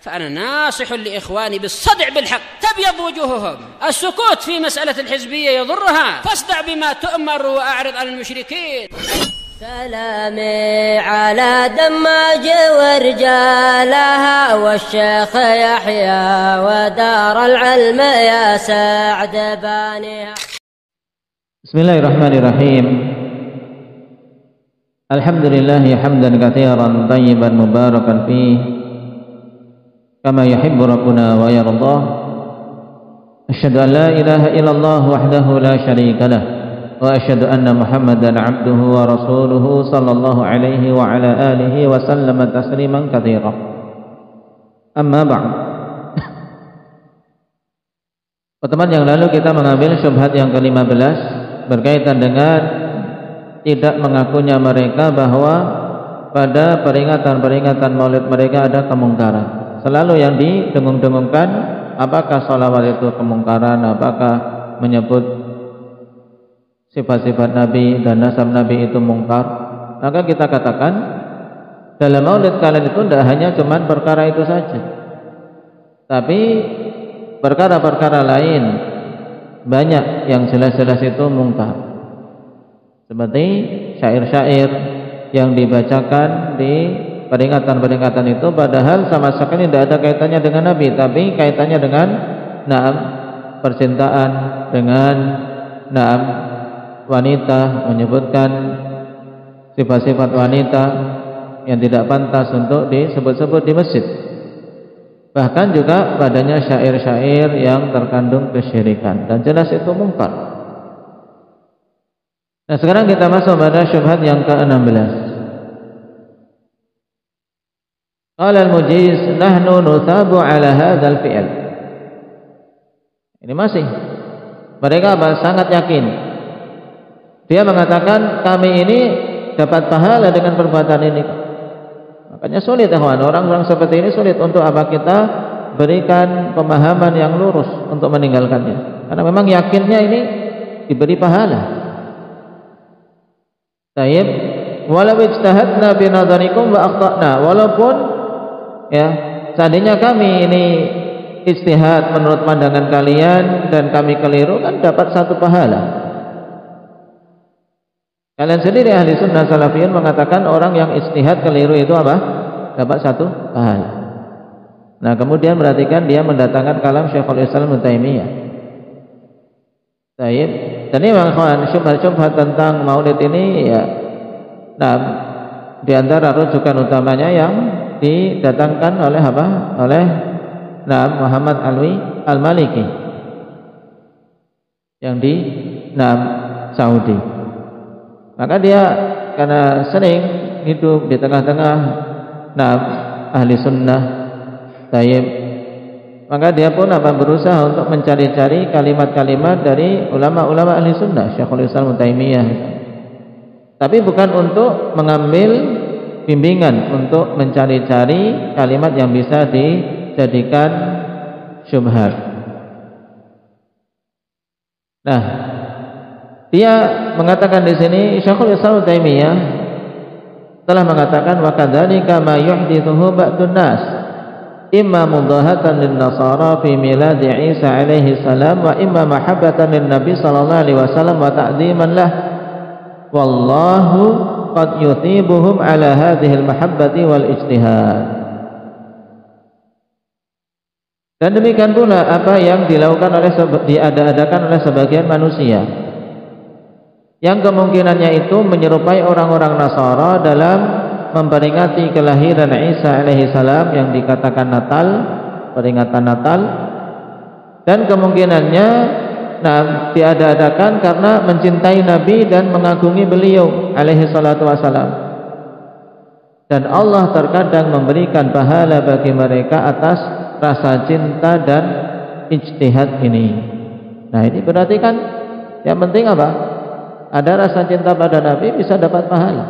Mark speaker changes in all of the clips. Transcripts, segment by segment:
Speaker 1: فأنا ناصح لإخواني بالصدع بالحق تبيض وجوههم. السكوت في مسألة الحزبية يضرها، فاصدع بما تؤمر وأعرض عن المشركين.
Speaker 2: سلامي على دماج ورجالها والشيخ يحيى ودار العلم يا سعد بانيها.
Speaker 3: بسم الله الرحمن الرحيم. الحمد لله حمدا كثيرا طيبا مباركا فيه كما يحب ربنا ويرضاه. أشهد أن لا إله إلا الله وحده لا شريك له وأشهد أن محمدا عبده ورسوله صلى الله عليه وعلى آله وسلم تسليما كثيرا. أما بعد. Pertemuan yang lalu kita mengambil syubhat yang ke-15 berkaitan dengan tidak mengakunya mereka bahwa pada peringatan-peringatan maulid mereka ada kemungkaran. Selalu yang didengung-dengungkan, apakah sholawat itu kemungkaran, apakah menyebut sifat-sifat Nabi dan nasab Nabi itu mungkar. Maka kita katakan dalam maulid kalian itu tidak hanya cuman perkara itu saja, tapi perkara-perkara lain banyak yang jelas-jelas itu mungkar, seperti syair-syair yang dibacakan di peringatan-peringatan itu padahal sama sekali tidak ada kaitannya dengan Nabi, tapi kaitannya dengan percintaan, dengan wanita, menyebutkan sifat-sifat wanita yang tidak pantas untuk disebut-sebut di masjid. Bahkan juga padanya syair-syair yang terkandung kesyirikan dan jelas itu mungkar. Nah, sekarang kita masuk pada syubhat yang ke-16. Qala al-mujiz nahnu nuthabu ala hadzal fi'l. Ini masih mereka sangat yakin. Dia mengatakan kami ini dapat pahala dengan perbuatan ini. Makanya sulit kawan, orang-orang seperti ini sulit untuk apa kita berikan pemahaman yang lurus untuk meninggalkannya. Karena memang yakinnya ini diberi pahala. Taib, walau ijtahadna bi nadharikum wa akhtana, walaupun ya seandainya kami ini ijtihad menurut pandangan kalian dan kami keliru, kan dapat satu pahala. Kalian sendiri ahli sunnah salafiyun mengatakan orang yang ijtihad keliru itu apa? Dapat satu pahala. Nah, kemudian perhatikan dia mendatangkan kalam Syekhul Islam Ibnu Taimiyah. Baik. Dan ini memang syubhat tentang maulid ini ya. Nah, di antara rujukan utamanya yang didatangkan oleh apa? Oleh Muhammad Alwi Al-Maliki yang di Saudi. Maka dia karena sering hidup di tengah-tengah ahli sunnah, taib, maka dia pun berusaha untuk mencari-cari kalimat-kalimat dari ulama-ulama ahli sunnah, Syekhul Islam Taimiyah. Tapi bukan untuk mengambil bimbingan, untuk mencari-cari kalimat yang bisa dijadikan syubhat. Nah, dia mengatakan di sini Syekhul Islam Taimiyah telah mengatakan wa kadzalika ma yuhdithuhu ba'dun nas imma mudahatan lin nasara fi milad Isa alaihi salam wa imma mahabbatan lin nabi sallallahu alaihi wasallam wa ta'dhiman lah wallahu qad yuthibuhum ala hadhihi al mahabbati wal ijtihad. Dan demikian pula apa yang dilakukan diadakan oleh sebagian manusia yang kemungkinannya itu menyerupai orang-orang Nasara dalam memperingati kelahiran Isa alaihi salam yang dikatakan Natal, peringatan Natal, dan kemungkinannya diadakan karena mencintai Nabi dan mengagungi beliau alaihi salatu wasalam. Dan Allah terkadang memberikan pahala bagi mereka atas rasa cinta dan ijtihad ini. Nah, ini berarti kan yang penting apa? Ada rasa cinta pada Nabi bisa dapat pahala.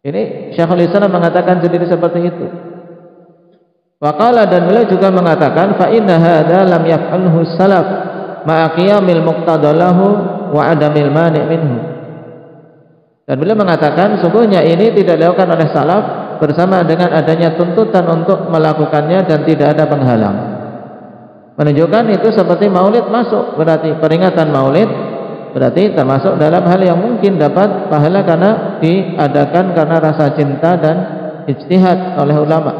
Speaker 3: Ini Syekhul Islam mengatakan sendiri seperti itu. Waqala, dan beliau juga mengatakan fa inna hadza lam yaf'alhu salaf ma'a qiyamil muqtadalahu wa adamil mani' minhu. Dan beliau mengatakan sungguhnya ini tidak dilakukan oleh salaf bersama dengan adanya tuntutan untuk melakukannya dan tidak ada penghalang. Menunjukkan itu seperti maulid masuk, berarti peringatan maulid berarti termasuk dalam hal yang mungkin dapat pahala karena diadakan karena rasa cinta dan ijtihad oleh ulama.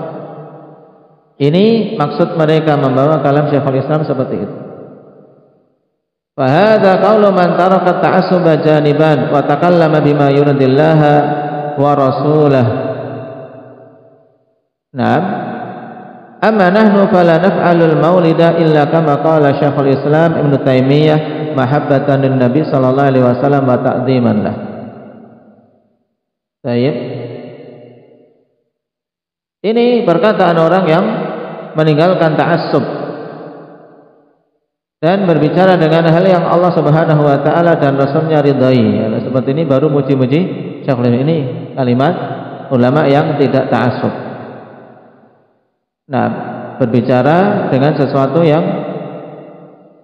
Speaker 3: Ini maksud mereka membawa kalam Syekhul Islam seperti itu. Fa hadza qaulu man taraka ta'assuba janiban wa takallama bima yuridillaha wa rasulah. Naam. Amma nahnu fala naf'alul maulida illa kama qala Syekhul Islam Ibnu Taimiyah mahabbatan lin Nabi sallallahu alaihi wasallam wa ta'dhiman lah. Baik. Ini perkataan orang yang meninggalkan ta'assub dan berbicara dengan hal yang Allah Subhanahu wa taala dan Rasulnya ridai. Seperti ini baru muji-muji Syekhul Islam. Ini kalimat ulama yang tidak ta'assub. Nah, berbicara dengan sesuatu yang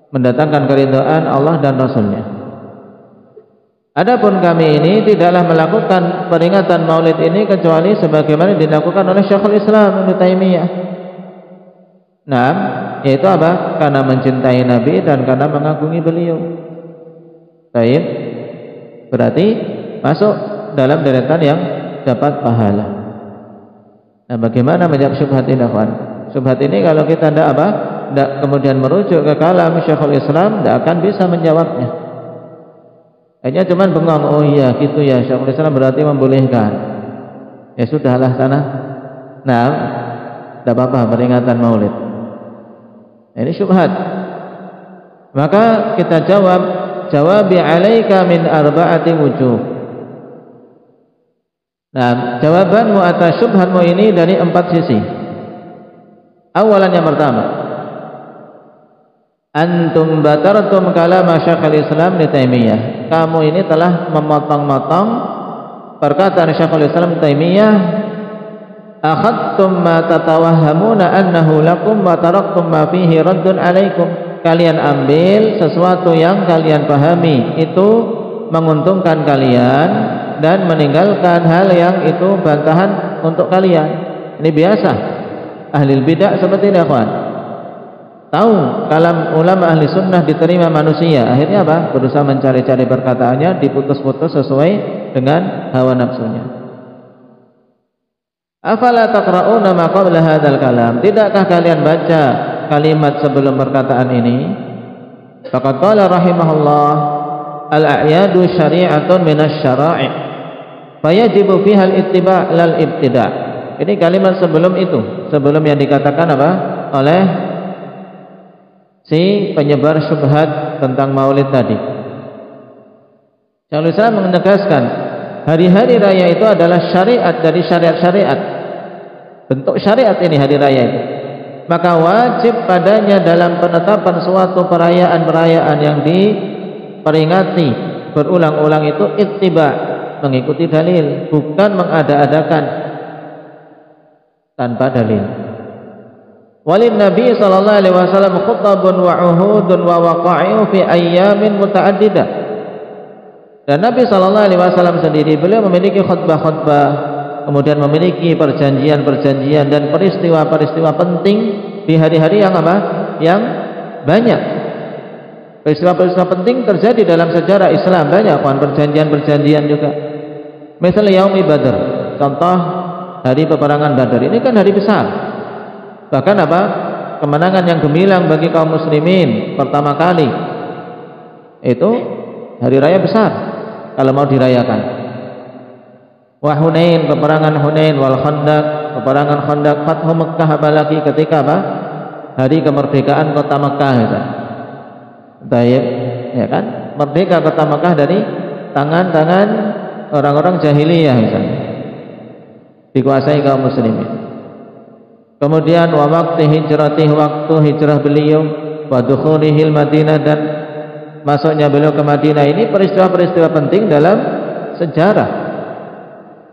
Speaker 3: mendatangkan keridhaan Allah dan Rasulnya. Adapun kami ini tidaklah melakukan peringatan maulid ini kecuali sebagaimana dilakukan oleh Syekhul Islam Ibnu Taimiyah. Nah, yaitu apa? Karena mencintai Nabi dan karena mengagumi beliau. Baik, berarti masuk dalam deretan yang dapat pahala. Nah, bagaimana menjawab syubhat ini, kawan? Syubhat ini kalau kita tidak kemudian merujuk ke kalam Syekhul Islam, tidak akan bisa menjawabnya. Hanya cuma bengong, oh iya gitu ya, Syekhul Islam berarti membolehkan. Ya sudahlah sana. Nah, tidak apa-apa peringatan maulid. Ini syubhat. Maka kita jawabi alaika min arba'ati wujuh. Nah, jawabanmu atas syubhatmu ini dari 4 sisi. Awalan yang pertama, antum batartum kalama Syekhul Islam Ibnu Taimiyah. Kamu ini telah memotong-motong perkataan Syekhul Islam Ibnu Taimiyah. Akhadtum ma tatawahhamuna annahu lakum wa taraktum ma fihi raddun alaikum. Kalian ambil sesuatu yang kalian pahami itu menguntungkan kalian dan meninggalkan hal yang itu bantahan untuk kalian. Ini biasa ahli bidah seperti ini, kawan. Tahu kalam ulama ahli sunnah diterima manusia, akhirnya apa? Berusaha mencari-cari perkataannya, diputus-putus sesuai dengan hawa nafsunya. Afala taqra'una ma qabla hadzal kalam? Tidakkah kalian baca kalimat sebelum perkataan ini? Faqad qala rahimahullah, al-a'yadu syari'atun minas syara'i' fayajibu fiha al-ittiba' lal ibtida'. Ini kalimat sebelum itu, sebelum yang dikatakan apa? Oleh si penyebar syubhat tentang maulid tadi. Syekhul Islam menegaskan, hari-hari raya itu adalah syariat dari syariat-syariat. Bentuk syariat ini hari raya itu. Maka wajib padanya dalam penetapan suatu perayaan-perayaan yang diperingati berulang-ulang itu ittiba', mengikuti dalil, bukan mengada-adakan tanpa dalil. Walin Nabi sallallahu alaihi wasallam khutabun wa uhudun wa waqa'i'u fi ayyamin muta'addidah. Dan Nabi sallallahu alaihi wasallam sendiri beliau memiliki khutbah-khutbah, kemudian memiliki perjanjian-perjanjian dan peristiwa-peristiwa penting di hari-hari yang apa? Yang banyak. Peristiwa-peristiwa penting terjadi dalam sejarah Islam banyak, kan perjanjian-perjanjian juga. Misalnya Yaumi Badr, contoh hari peperangan Badar. Ini kan hari besar. Bahkan apa? Kemenangan yang gemilang bagi kaum muslimin pertama kali. Itu hari raya besar kalau mau dirayakan. Wa Hunain, peperangan Hunain, wal Khandaq, peperangan Khandaq, Fathu Mekkah, apalagi ketika apa? Hari kemerdekaan kota Mekkah itu. Baik, ya kan? Merdeka kota Mekkah dari tangan-tangan orang-orang jahiliyah misalnya. Dikuasai kaum muslimin. Kemudian wa waqti hijratih, waktu hijrah beliau, wa dukhulihil Madinah, dan masuknya beliau ke Madinah. Ini peristiwa-peristiwa penting dalam sejarah.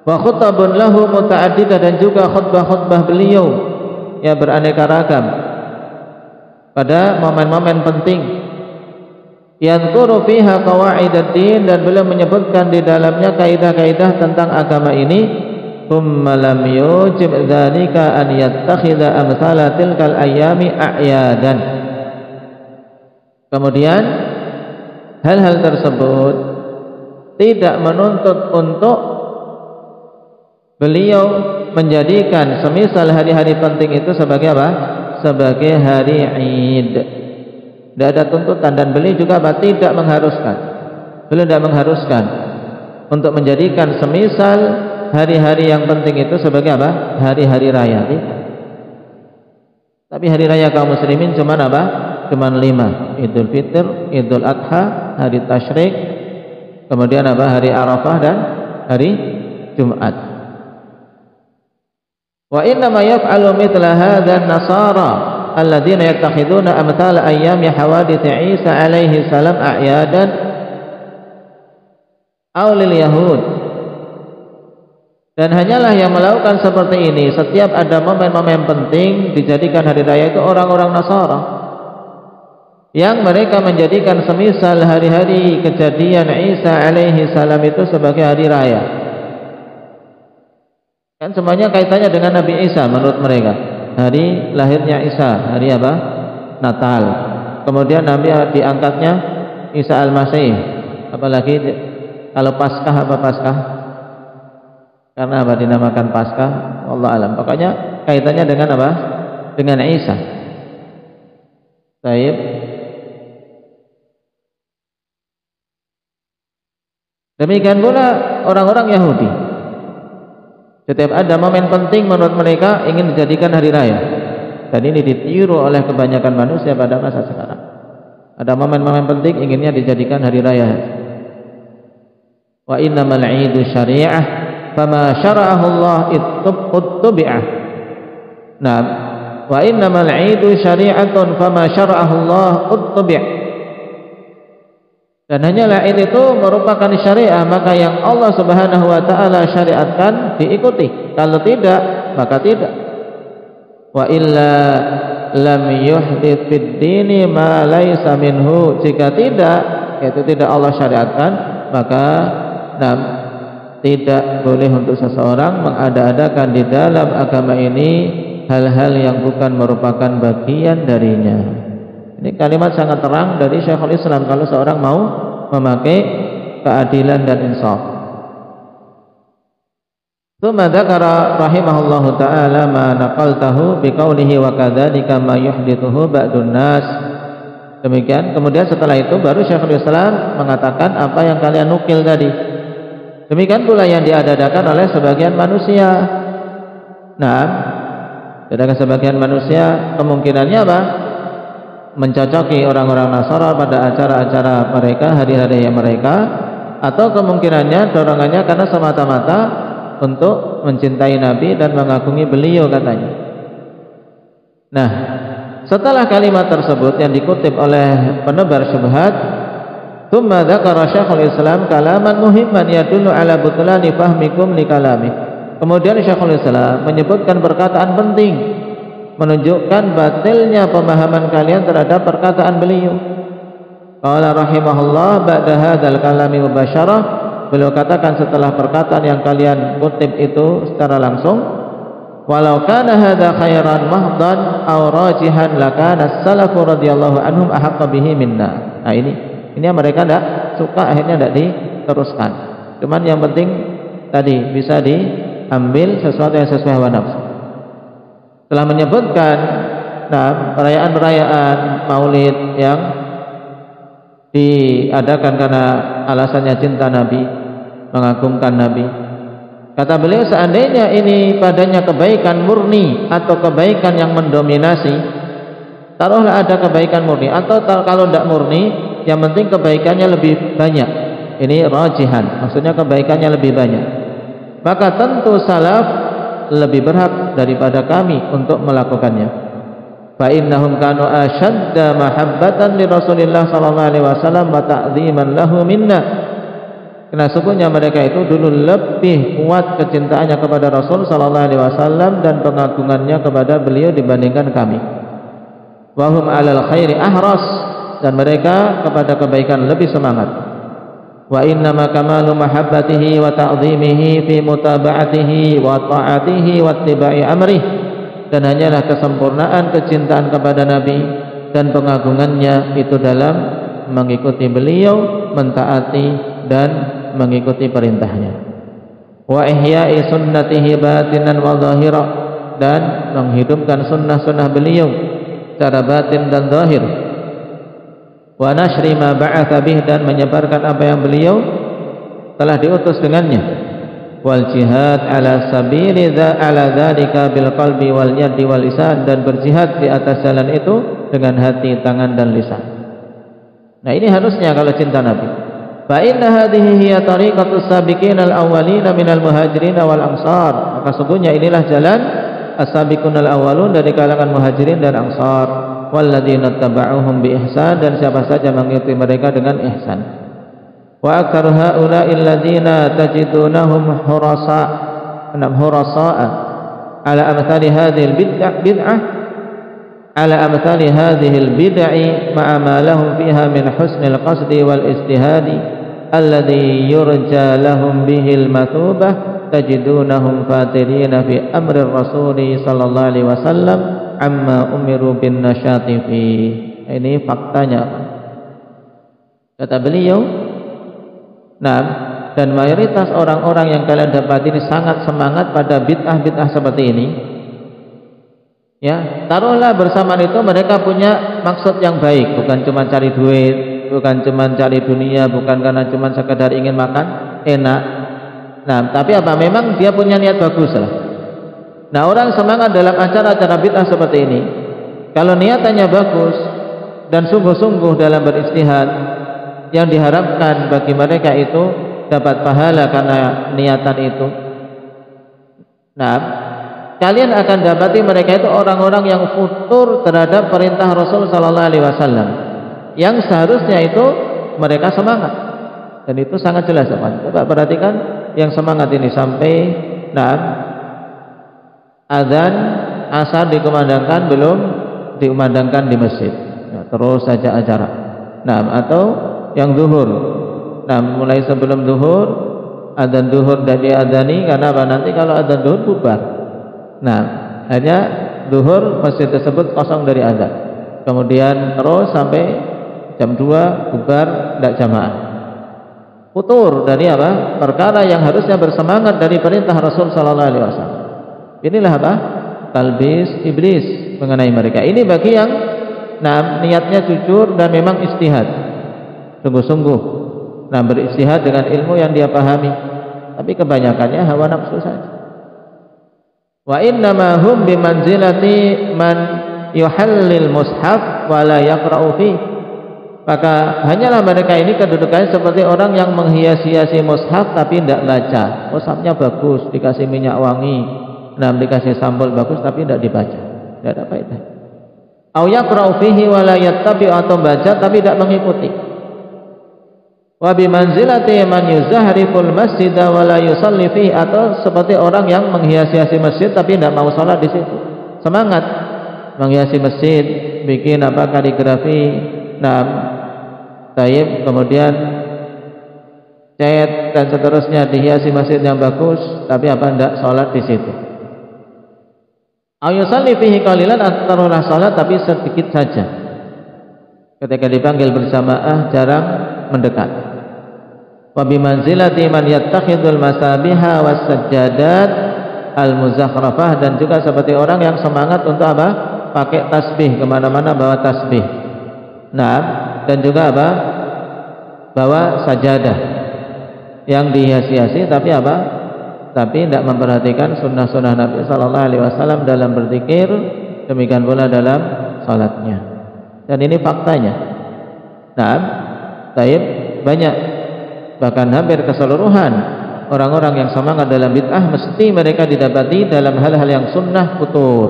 Speaker 3: Wa khutabun lahu muta'addidah, dan juga khutbah-khutbah beliau ya beraneka ragam pada momen-momen penting. Yadhkuru fiha qawaidad din, dan beliau menyebutkan di dalamnya kaidah-kaidah tentang agama ini. thumma lam yujib dzalika an yattakhidha amsala tilkal ayyami a'yadan. Kemudian hal-hal tersebut tidak menuntut untuk beliau menjadikan semisal hari-hari penting itu sebagai apa? Sebagai hari Id. Tidak ada tuntutan, dan beliau juga apa? Tidak mengharuskan. Beliau tidak mengharuskan untuk menjadikan semisal hari-hari yang penting itu sebagai apa? Hari-hari raya. Tapi hari raya kaum muslimin cuma apa? Cuma 5. Idul Fitr, Idul Adha, hari Tasyrik, kemudian apa? Hari Arafah dan hari Jumat. Wa inna ma yaf'alu mithla hadha an-nasara alladziina yattakhiduna amthal ayyami hawadits Isa alaihi salam a'yadan aw lil yahud. Dan hanyalah yang melakukan seperti ini setiap ada momen-momen penting dijadikan hari raya itu orang-orang Nasara, yang mereka menjadikan semisal hari-hari kejadian Isa alaihi salam itu sebagai hari raya. Kan semuanya kaitannya dengan Nabi Isa menurut mereka. Hari lahirnya Isa, hari apa? Natal. Kemudian Nabi diangkatnya Isa Al-Masih. Apalagi kalau Paskah, apa Paskah? Karena apa dinamakan Paskah? Allah alam. Pokoknya kaitannya dengan apa? Dengan Isa. Baik. Demikian pula orang-orang Yahudi. Setiap ada momen penting menurut mereka ingin dijadikan hari raya. Dan ini ditiru oleh kebanyakan manusia pada masa sekarang. Ada momen-momen penting inginnya dijadikan hari raya. Wa innamal 'idu syari'ah fama syara'ahu Allah ittubi'ah. Nah, wa innamal 'idu syari'atun fama syara'ahu Allah ittubi'. Dan hanyalah Id itu merupakan syariah, maka yang Allah Subhanahu wa taala syariatkan diikuti. Kalau tidak, maka tidak. Wa illa lam yuhdits fid dini ma laisa minhu. Jika tidak, yaitu tidak Allah syariatkan, maka tidak boleh untuk seseorang mengada-adakan di dalam agama ini hal-hal yang bukan merupakan bagian darinya. Ini kalimat sangat terang dari Syekhul Islam kalau seorang mau memakai keadilan dan insaf. Tsumma dzakara rahimahullahu taala ma naqaltahu biqaulihi wa kadzalika ma yuhdithuhu ba'dun nas. Demikian. Kemudian setelah itu baru Syekhul Islam mengatakan apa yang kalian nukil tadi. Demikian pula yang diadakan oleh sebagian manusia. Nah, sedangkan sebagian manusia kemungkinannya apa? Mencocoki orang-orang Nasara pada acara-acara mereka, hari-hari mereka, atau kemungkinannya dorongannya karena semata-mata untuk mencintai Nabi dan mengagumi beliau katanya. Nah, setelah kalimat tersebut yang dikutip oleh penebar syubhat, tsumma dzakara Syekhul Islam kalaman muhimman yadullu ala butlani fahmikum li kalami. Kemudian Syekhul Islam menyebutkan perkataan penting menunjukkan batilnya pemahaman kalian terhadap perkataan beliau. Qala rahimahullah ba'da hadzal kalami mubasyarah, beliau katakan setelah perkataan yang kalian kutip itu secara langsung, walau kana hadza khairan mahdan aw rajihan lakana as-salafu radhiyallahu anhum ahaqqa bihi minna. Nah ini mereka tidak suka, akhirnya tidak diteruskan. Cuman yang penting tadi bisa diambil sesuatu yang sesuai hawa nafsu. Telah menyebutkan perayaan-perayaan Maulid yang diadakan karena alasannya cinta Nabi, mengagungkan Nabi. Kata beliau, seandainya ini padanya kebaikan murni atau kebaikan yang mendominasi, taruhlah ada kebaikan murni, atau kalau tidak murni, yang penting kebaikannya lebih banyak. Ini rajihan, maksudnya kebaikannya lebih banyak. Maka tentu salaf lebih berhak daripada kami untuk melakukannya. Fa innahum kanu ashadda mahabbatan li Rasulillah sallallahu alaihi wasallam wa ta'dhiman lahu minna. Karena sesungguhnya mereka itu dulu lebih kuat kecintaannya kepada Rasul sallallahu alaihi wasallam dan pengagungannya kepada beliau dibandingkan kami. Wa hum 'alal khairi ahras, dan mereka kepada kebaikan lebih semangat. wa innama kamalu mahabbatihi wa ta'zimihi fi mutaba'atihi wa ta'atihi wa ittiba'i amrih, dan hanyalah kesempurnaan kecintaan kepada Nabi dan pengagungannya itu dalam mengikuti beliau, mentaati dan mengikuti perintahnya. Wa ihya'i sunnatihi batinan wa zahira, dan menghidupkan sunnah-sunnah beliau secara batin dan zahir. Wa nashri ma ba'atha bih, dan menyebarkan apa yang beliau telah diutus dengannya. Wal jihad ala sabili ala dzalika bil qalbi wal yadi wal lisan, dan berjihad di atas jalan itu dengan hati, tangan dan lisan. Nah, ini harusnya kalau cinta Nabi. Fa inna hadhihi hiya tariqatus sabiqin al-awwalin minal muhajirin wal ansar. Maka sungguhnya inilah jalan as-sabiqun al-awwalun dari kalangan muhajirin dan ansar, walladzina tabauhum bi ihsan, dan siapa saja mengikuti mereka dengan ihsan. Wa aktsar haula'il ladzina tajidunahum hurasa ala amthali hadhihi al-bid'ah ala amthali hadhihi al-bid'i ma'a ma lahum fiha min husnil qasdi wal istihadi alladhi yurja lahum bihil mathubah tajidunahum fatirina fi amri rasuli sallallahu alaihi wasallam amma umiru bin nasyati fi. Ini faktanya. Kata beliau, nah, dan mayoritas orang-orang yang kalian dapat ini sangat semangat pada bid'ah-bid'ah seperti ini. Ya, taruhlah bersamaan itu mereka punya maksud yang baik, bukan cuma cari duit, bukan cuma cari dunia, bukan karena cuma sekedar ingin makan enak. Nah, tapi apa? Memang dia punya niat bagus lah. Nah, orang semangat dalam acara-acara bid'ah seperti ini, kalau niatannya bagus dan sungguh-sungguh dalam beristihad, yang diharapkan bagi mereka itu dapat pahala karena niatan itu. Nah, kalian akan dapati mereka itu orang-orang yang futur terhadap perintah Rasul sallallahu alaihi wasallam, yang seharusnya itu mereka semangat. Dan itu sangat jelas, teman. Coba perhatikan yang semangat ini sampai azan asar dikumandangkan belum dikumandangkan di masjid. Nah, terus saja acara. Nah, atau yang zuhur. Nah, mulai sebelum zuhur, adzan zuhur dan diadzani, karena apa? Nanti kalau adzan zuhur bubar. Nah, hanya zuhur masjid tersebut kosong dari adzan. Kemudian terus sampai jam 2 bubar, tidak jamaah. Futur dari apa? Perkara yang harusnya bersemangat dari perintah Rasul sallallahu alaihi wasallam. Inilah apa? Talbis iblis mengenai mereka. Ini bagi yang niatnya jujur dan memang istihad, sungguh-sungguh. Nah, beristihad dengan ilmu yang dia pahami. Tapi kebanyakannya hawa nafsu saja. Wa innama hum bimanzilati man yuhallil mushaf wa la yaqra'u fi. Maka hanyalah mereka ini kedudukannya seperti orang yang menghias-hiasi mushaf tapi tidak baca. Mushafnya bagus, dikasih minyak wangi, nah dikasih sambal bagus tapi tidak dibaca. Tidak ada faedah. Au yaqra'u fihi wa la yattabi, atau baca tapi tidak mengikuti. Wa bimanzilati man yuzahriful masjid wa la yusalli fihi, atau seperti orang yang menghias-hiasi masjid tapi tidak mau salat di situ. Semangat menghiasi masjid, bikin apa kaligrafi, kemudian cat dan seterusnya, dihiasi masjid yang bagus, tapi apa tidak salat di situ. Ayusalli fihi qalilan, atarulah salat tapi sedikit saja. Ketika dipanggil berjamaah jarang mendekat. Wa bimanzilati man yattakhidul masabiha was sajjadat al muzakhrafah, dan juga seperti orang yang semangat untuk apa? Pakai tasbih, kemana-mana bawa tasbih. Nah, dan juga apa? Bawa sajadah yang dihias-hiasi, tapi apa? Tapi tidak memperhatikan sunnah-sunnah Nabi sallallahu alaihi wasallam dalam berzikir, demikian pula dalam salatnya. Dan ini faktanya. Nah, banyak, bahkan hampir keseluruhan orang-orang yang semangat dalam bid'ah mesti mereka didapati dalam hal-hal yang sunnah futur.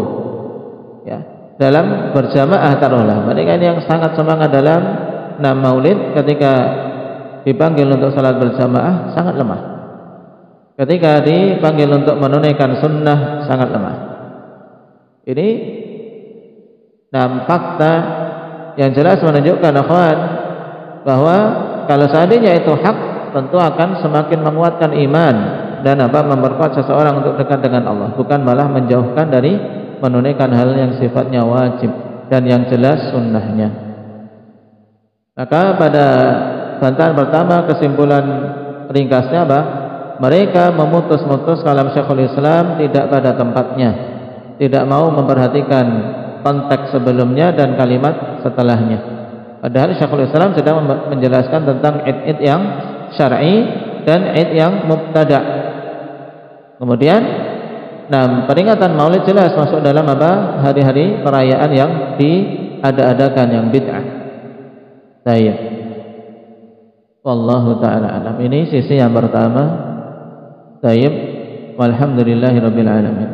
Speaker 3: Ya, dalam berjamaah taruhlah, mereka ini yang sangat semangat dalam maulid, ketika dipanggil untuk salat berjamaah sangat lemah. Ketika dipanggil untuk menunaikan sunnah sangat lemah. Ini fakta yang jelas menunjukkan akhwan bahwa kalau seandainya itu hak, tentu akan semakin menguatkan iman dan memperkuat seseorang untuk dekat dengan Allah, bukan malah menjauhkan dari menunaikan hal yang sifatnya wajib dan yang jelas sunnahnya. Maka pada bantahan pertama kesimpulan ringkasnya mereka memutus kalam Syekhul Islam tidak pada tempatnya, tidak mau memperhatikan konteks sebelumnya dan kalimat setelahnya. Padahal Syekhul Islam sedang menjelaskan tentang id yang syar'i dan id yang mubtada'. Kemudian peringatan Maulid jelas masuk dalam hari-hari perayaan yang diada-adakan, yang bid'ah. Baik. Wallahu taala alam. Ini sisi yang pertama. Baik. Walhamdulillahirabbil alamin.